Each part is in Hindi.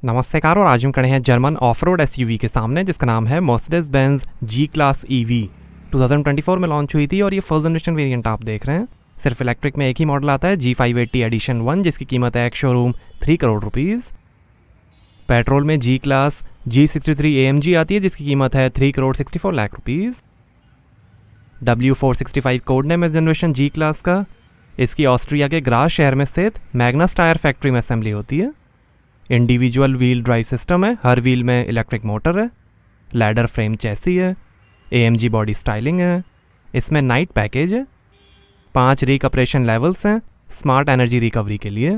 नमस्कार। और आज हम खड़े हैं जर्मन ऑफ रोड एसयूवी के सामने जिसका नाम है मर्सिडीज बेंज जी क्लास ईवी। 2024 में लॉन्च हुई थी और ये फर्स्ट जनरेशन वेरिएंट आप देख रहे हैं। सिर्फ इलेक्ट्रिक में एक ही मॉडल आता है G580 एडिशन 1 जिसकी कीमत है एक शोरूम 3 करोड़ रुपीज़। पेट्रोल में जी क्लास G63 AMG आती है जिसकी कीमत है 3 crore 64 lakh rupees. W465 code name है जनरेशन जी क्लास का। इसकी ऑस्ट्रिया के ग्रास शहर में स्थित मैग्नस टायर फैक्ट्री में असेंबली होती है। इंडिविजुअल व्हील ड्राइव सिस्टम है, हर व्हील में इलेक्ट्रिक मोटर है। लैडर फ्रेम चैसी है। AMG बॉडी स्टाइलिंग है। इसमें नाइट पैकेज है। 5 रीक ऑपरेशन लेवल्स हैं स्मार्ट एनर्जी रिकवरी के लिए।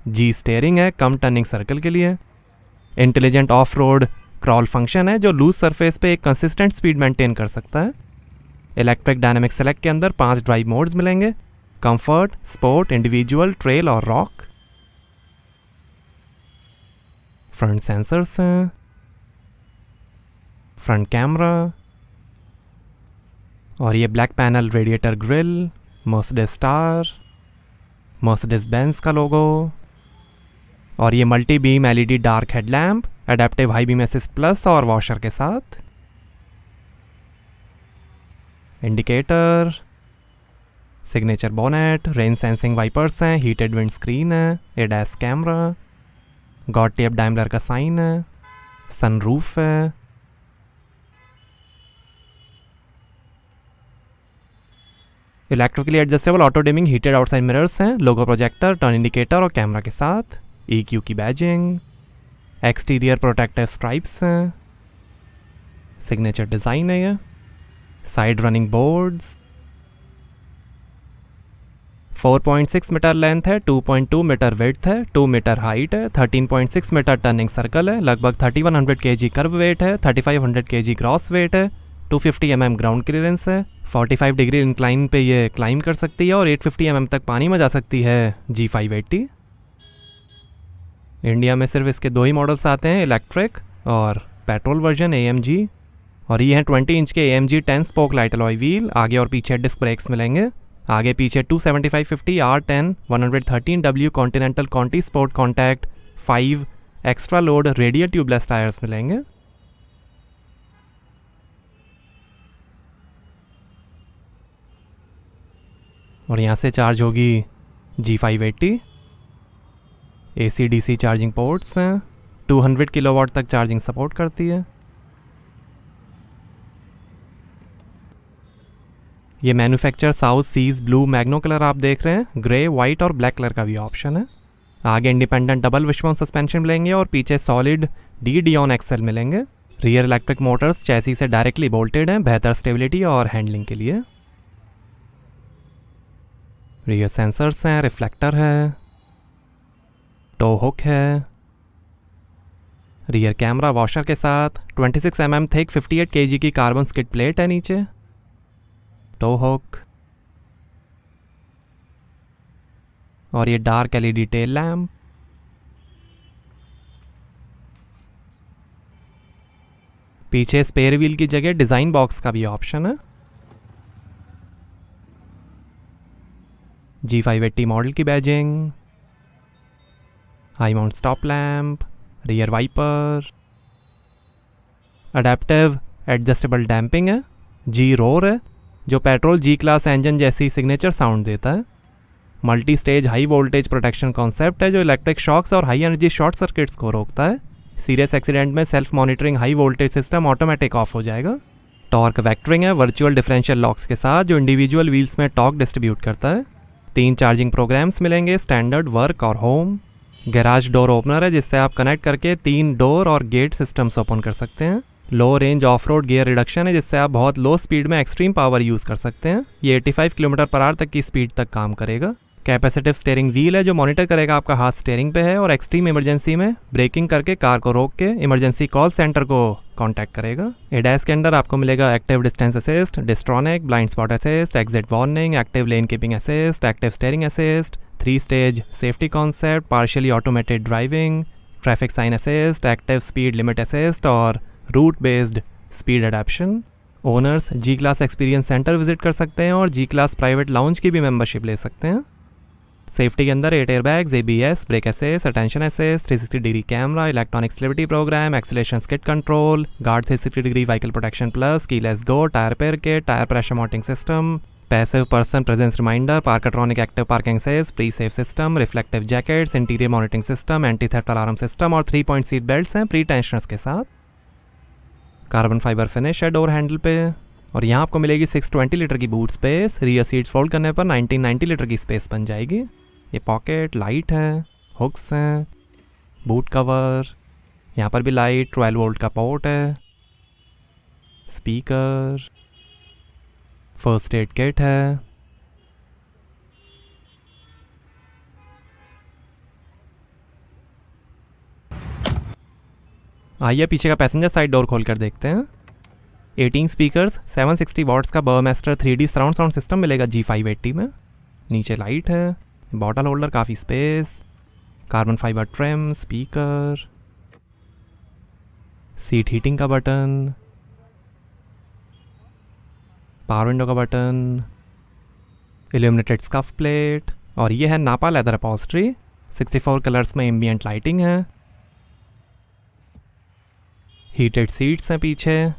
जी स्टेयरिंग है कम टर्निंग सर्कल के लिए। Intelligent of road crawl function है जो लूज सरफेस पे एक कंसिस्टेंट स्पीड मेंटेन कर सकता है। इलेक्ट्रिक डायनेमिक सेलेक्ट के अंदर 5 ड्राइव मोड्स मिलेंगे, कंफर्ट, स्पोर्ट, इंडिविजुअल, ट्रेल और रॉक। फ्रंट सेंसर्स हैं, फ्रंट कैमरा और ये black panel radiator grille, Mercedes star, Mercedes Benz का लोगो और ये multi beam LED dark headlamp, adaptive high beam assist plus और वॉशर के साथ। Indicator, signature bonnet, rain sensing wipers हैं, हीटेड विंड स्क्रीन है, ADAS कैमरा, गॉटलिब डाइमलर का साइन है, सनरूफ है। Electrically adjustable auto dimming heated outside mirrors हैं, लोगो प्रोजेक्टर, टर्न इंडिकेटर और कैमरा के साथ। EQ की बैजिंग, एक्सटीरियर प्रोटेक्टिव स्ट्राइप्स हैं, सिग्नेचर डिज़ाइन है ये। Side running boards, 4.6 metre length है, 2.2 मीटर विड्थ है, 2 मीटर हाइट है, 13.6 मीटर टर्निंग सर्कल है, लगभग 3100 kg कर्व वेट है, 3500 kg ग्रॉस वेट है, 250 mm ग्राउंड क्लियरेंस है, 45 डिग्री इंक्लाइन पे ये क्लाइम कर सकती है और 850 mm तक पानी में जा सकती है G580। इंडिया में सिर्फ इसके 2 ही मॉडल्स आते हैं, इलेक्ट्रिक और पेट्रोल वर्जन AMG। और ये हैं 20 इंच के AMG 10 spoke light alloy wheel. आगे और पीछे डिस्क ब्रेक्स मिलेंगे। आगे पीछे 275/50 R10 113W Continental Conti Sport Contact 5 extra load radial tubeless tyres मिलेंगे। और यहाँ से चार्ज होगी G580। AC DC charging ports हैं, 200 किलोवाट तक चार्जिंग सपोर्ट करती है। ये manufacture South Seas blue magno colour आप देख रहे हैं, ग्रे, वाइट और ब्लैक कलर का भी ऑप्शन है। आगे इंडिपेंडेंट डबल विशबोन सस्पेंशन मिलेंगे और पीछे सॉलिड D-Dion एक्सेल मिलेंगे। रियर इलेक्ट्रिक मोटर्स चैसी से डायरेक्टली बोल्टेड हैं बेहतर स्टेबिलिटी और हैंडलिंग के लिए। रियर सेंसर्स हैं, रिफ्लेक्टर है, टो हुक है, रियर कैमरा वॉशर के साथ, 26 mm थिक 58 kg की कार्बन स्किड प्लेट है नीचे, टो हुक और ये डार्क LED टेल लैम्प। पीछे स्पेयर व्हील की जगह डिजाइन बॉक्स का भी ऑप्शन है। G580 मॉडल की badging, high mount stop lamp, rear wiper, adaptive adjustable damping है, G रोर है जो पेट्रोल G क्लास इंजन जैसी सिग्नेचर साउंड देता है। Multi stage high voltage protection concept है जो इलेक्ट्रिक शॉक्स और हाई एनर्जी शॉर्ट सर्किट्स को रोकता है। सीरियस एक्सीडेंट में self monitoring high voltage system automatic off हो जाएगा। टॉर्क वेक्टरिंग है वर्चुअल डिफरेंशियल लॉक्स के साथ जो इंडिविजुअल व्हील्स में टॉर्क डिस्ट्रीब्यूट करता है। 3 चार्जिंग प्रोग्राम्स मिलेंगे, स्टैंडर्ड, वर्क और होम। गैराज डोर ओपनर है जिससे आप कनेक्ट करके 3 डोर और गेट सिस्टम्स ओपन कर सकते हैं। लो range of road gear reduction है जिससे आप बहुत लो स्पीड में एक्सट्रीम पावर यूज़ कर सकते हैं। ये 85 km/h तक की स्पीड तक काम करेगा। कैपेसिटिव स्टीयरिंग व्हील है जो मॉनिटर करेगा आपका हाथ स्टीयरिंग पे है और एक्सट्रीम इमरजेंसी में ब्रेकिंग करके कार को रोक के इमरजेंसी कॉल सेंटर को कांटेक्ट करेगा। ADAS के अंदर आपको मिलेगा active distance assist, Distronic, blind spot assist, exit warning, active lane keeping assist, active steering assist, 3 stage safety concept, partially automated driving, traffic sign assist, active speed limit assist और route based speed adaptation. Owners G class experience centre visit कर सकते हैं और G क्लास प्राइवेट लाउंज की भी मेंबरशिप ले सकते हैं। सेफ्टी के अंदर 8 airbags, ABS, brake assist, attention assist, 360 degree camera, electronic stability programme, acceleration skid control, guard 360 degree vehicle protection plus, keyless go, tyre repair kit, tyre pressure monitoring system, passive person presence reminder, Parktronic active parking assist, pre safe system, reflective jackets, interior monitoring system, anti theft alarm system और 3 पॉइंट सीट बेल्ट्स हैं प्री टेंशनर्स के साथ। कार्बन फाइबर फिनिश है डोर हैंडल पे। और यहाँ आपको मिलेगी 620 लीटर की boot space. Rear seats fold करने पर 1990 लीटर की स्पेस बन जाएगी। ये पॉकेट लाइट है, हुक्स हैं, बूट कवर, यहाँ पर भी लाइट, 12 वोल्ट का पोर्ट है, स्पीकर, फर्स्ट एड किट है। आइए पीछे का पैसेंजर साइड डोर खोल कर देखते हैं। 18 स्पीकर्स, 760 वॉट्स का बर्मास्टर 3D सराउंड साउंड सिस्टम मिलेगा G580 में। नीचे लाइट है, बॉटल होल्डर, काफ़ी space, carbon fibre trim, speaker, seat heating का बटन, पावर विंडो का बटन, इल्यूमिनेटेड स्कफ प्लेट। और ये है नापा लेदर अपॉल्स्ट्री। 64 कलर्स में एम्बियंट लाइटिंग है, हीटेड सीट्स हैं पीछे,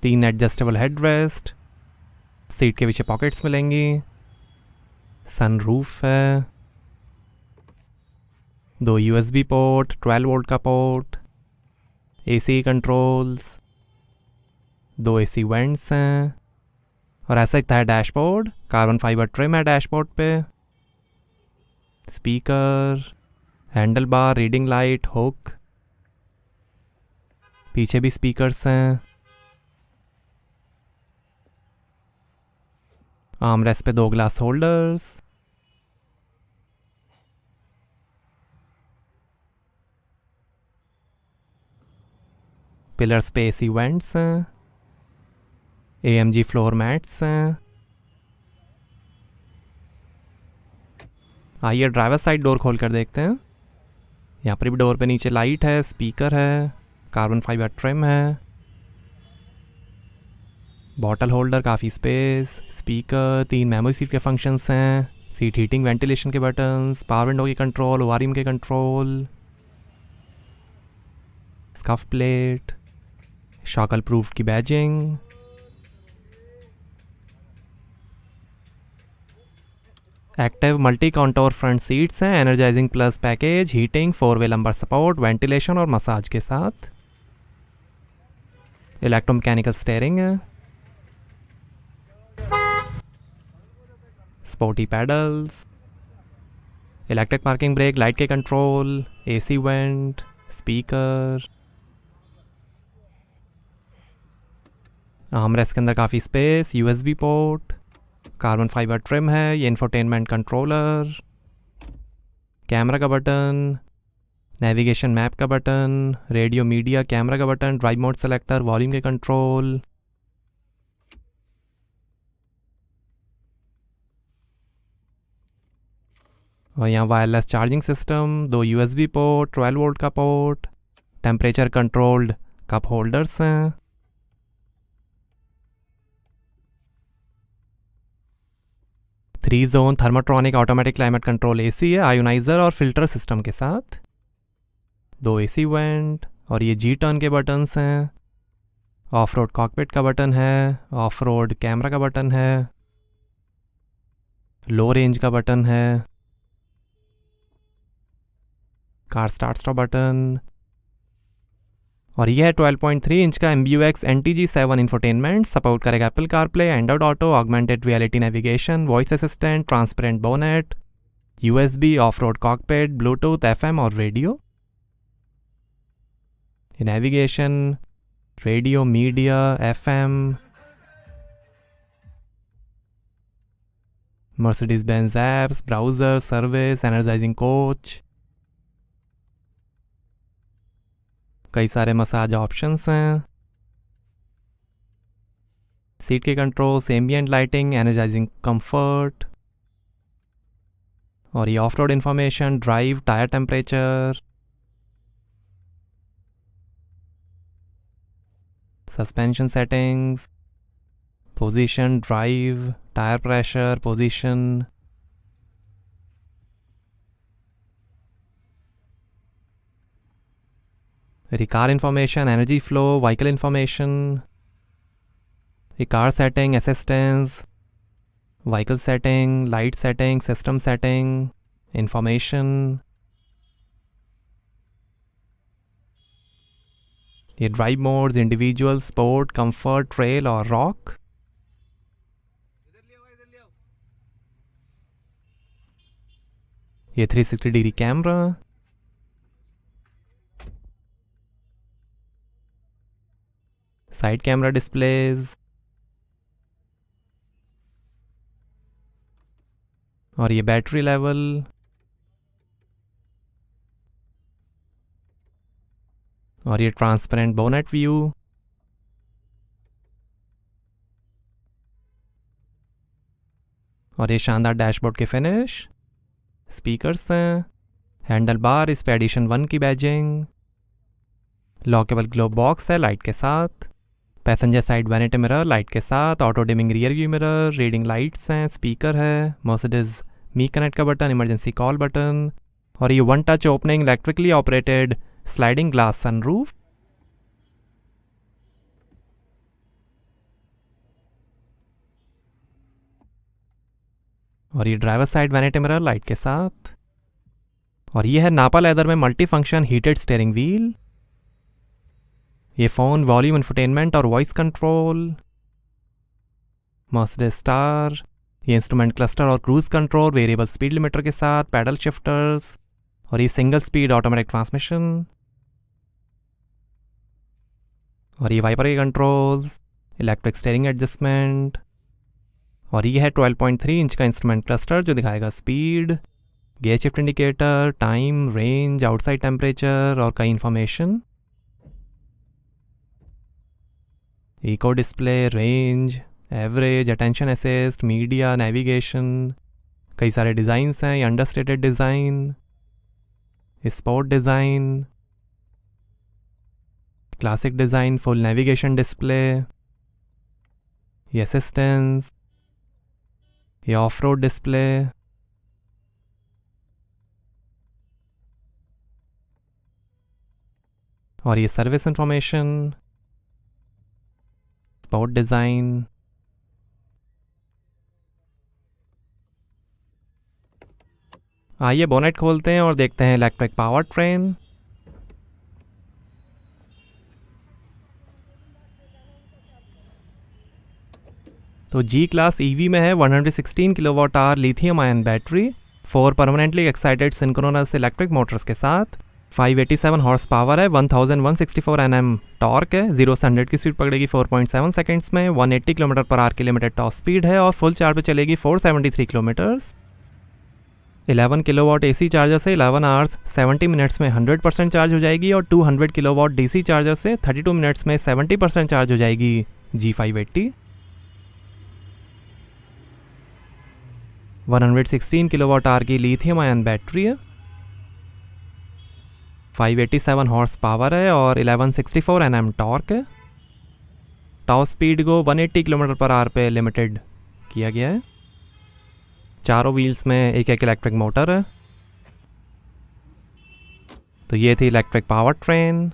3 एडजस्टेबल हेडरेस्ट, सीट के पीछे पॉकेट्स मिलेंगी, सनरूफ है, 2 USB पोर्ट, 12 वोल्ट का port, AC controls, 2 AC vents हैं और ऐसा दिखता है डैशबोर्ड। कार्बन फाइबर ट्रिम है डैशबोर्ड पे, speaker, handle bar, reading light, hook, पीछे भी स्पीकर्स हैं, आर्मरेस्ट पे 2 ग्लास होल्डर्स, पिलर्स पे AC वेंट्स हैं, AMG फ्लोर मैट्स हैं। आइए ड्राइवर साइड डोर खोल कर देखते हैं। यहाँ पर भी डोर पे नीचे लाइट है, स्पीकर है, कार्बन फाइबर ट्रिम है, बॉटल होल्डर, काफ़ी स्पेस, स्पीकर, 3 मेमोरी सीट के फंक्शंस हैं, सीट हीटिंग, वेंटिलेशन के बटन्स, पावर विंडो के कंट्रोल, ORM के control, scuff plate, Schockl proof की badging, active multi contour front seats हैं, एनर्जाइजिंग प्लस पैकेज, हीटिंग, 4-वे लंबर सपोर्ट, वेंटिलेशन और मसाज के साथ, इलेक्ट्रोमैकेनिकल स्टीयरिंग है, sporty paddles, electric parking brake, light के control, AC vent, speaker, armrest के अंदर काफ़ी space, USB port, carbon fibre trim है, ये इंफोटेनमेंट कंट्रोलर, कैमरा का बटन, नेविगेशन मैप का बटन, रेडियो मीडिया कैमरा का button, drive mode selector, volume के कंट्रोल, और यहाँ wireless charging system, 2 USB port, 12 volt का port, temperature controlled cup holders हैं, three zone Thermotronic automatic climate control AC है, आयोनाइजर और फिल्टर सिस्टम के साथ, 2 AC वेंट और ये G टर्न के बटन्स हैं, ऑफ रोड कॉकपिट का बटन है, ऑफ रोड कैमरा का बटन है, लो रेंज का बटन है, कार स्टार्ट स्टॉप बटन। और यह है 12.3 इंच का MBUX NTG7 इंफोटेनमेंट, सपोर्ट करेगा Apple CarPlay, Android auto, augmented reality navigation, voice assistant, transparent bonnet, USB, of road cockpit, Bluetooth, FM और radio, navigation, radio, media, FM, Mercedes Benz apps, browser, service, energising coach, कई सारे मसाज ऑप्शंस हैं, सीट के controls, ambient lighting, energizing comfort, और ये off road information, drive, tyre temperature, suspension settings, position, drive, tyre pressure, position, car information, energy flow, vehicle information, car setting, assistance, vehicle setting, light setting, system setting, information, ये drive modes, individual, sport, comfort, trail और रॉक। ये 360 degree camera, side camera displays और ये बैटरी लेवल, और ये ट्रांसपेरेंट बोनेट व्यू, और ये शानदार डैशबोर्ड के फिनिश, स्पीकर्स हैं, हैंडल बार, इस पे एडिशन 1 की बैजिंग, लॉकेबल ग्लोब बॉक्स है लाइट के साथ, passenger side vanity mirror light के साथ, auto dimming rear view mirror, reading lights हैं, स्पीकर है, मर्सिडीज मी कनेक्ट का बटन, इमरजेंसी कॉल बटन, और ये 1 touch opening electrically operated sliding glass sunroof. और ये driver side vanity mirror light के साथ, और ये है नापा लेदर में multi function heated steering wheel, ये फ़ोन, वॉल्यूम, इंफोटेनमेंट और वॉइस कंट्रोल, मर्सिडीज स्टार, ये इंस्ट्रूमेंट क्लस्टर और cruise control variable speed limiter के साथ, पैडल शिफ्टर्स, और ये सिंगल स्पीड ऑटोमेटिक ट्रांसमिशन, और ये वाइपर के कंट्रोल्स, इलेक्ट्रिक स्टीयरिंग एडजस्टमेंट, और ये है 12.3 इंच का इंस्ट्रूमेंट क्लस्टर जो दिखाएगा speed, gear shift indicator, time, range, outside temperature और कई information, eco display, range, average, attention assist, media, navigation, कई सारे डिज़ाइंस हैं, ये understated design, sport design, classic design, full navigation display, ये असिस्टेंस, ये ऑफ रोड डिस्प्ले, और ये सर्विस इंफॉर्मेशन, स्पोर्ट डिज़ाइन। आइए बोनेट खोलते हैं और देखते हैं इलेक्ट्रिक पावर ट्रेन। तो जी क्लास ईवी में है 116 kilowatt hour lithium ion battery, 4 permanently excited synchronous electric Motors के साथ, 587 हॉर्स पावर है, 1164 Nm टॉर्क है, 0 से 100 की स्पीड पकड़ेगी 4.7 सेकेंड्स में, 180 किलोमीटर पर आवर की लिमिटेड टॉप स्पीड है और फुल चार्ज पे चलेगी 473 किलोमीटर्स। 11 किलोवाट AC चार्जर से 11 आवर्स 70 मिनट्स में 100% चार्ज हो जाएगी और 200 किलोवाट DC चार्जर से 32 मिनट्स में 70% चार्ज हो जाएगी G580। 116 किलोवाट आवर की लिथियम आयन बैटरी है, 587 हॉर्स पावर है और 1164 Nm टॉर्क है। टॉप स्पीड को 180 किलोमीटर पर आवर पे लिमिटेड किया गया है। चारों व्हील्स में एक एक इलेक्ट्रिक मोटर है। तो ये थी इलेक्ट्रिक पावर ट्रेन।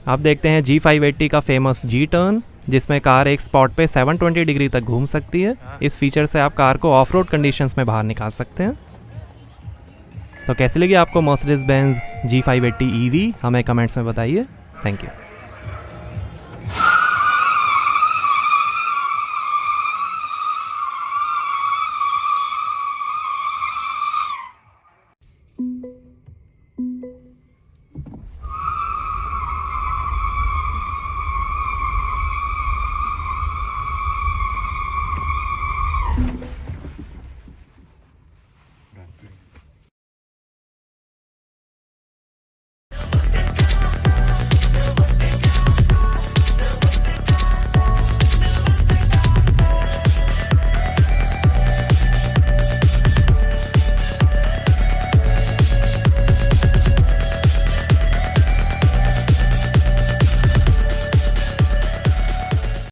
अब देखते हैं G580 का फेमस जी टर्न, जिसमें कार एक स्पॉट पे 720 डिग्री तक घूम सकती है। इस फीचर से आप कार को ऑफ रोड कंडीशंस में बाहर निकाल सकते हैं। तो कैसी लगी आपको मर्सिडीज बेंज G580 EV, हमें कमेंट्स में बताइए। Thank you.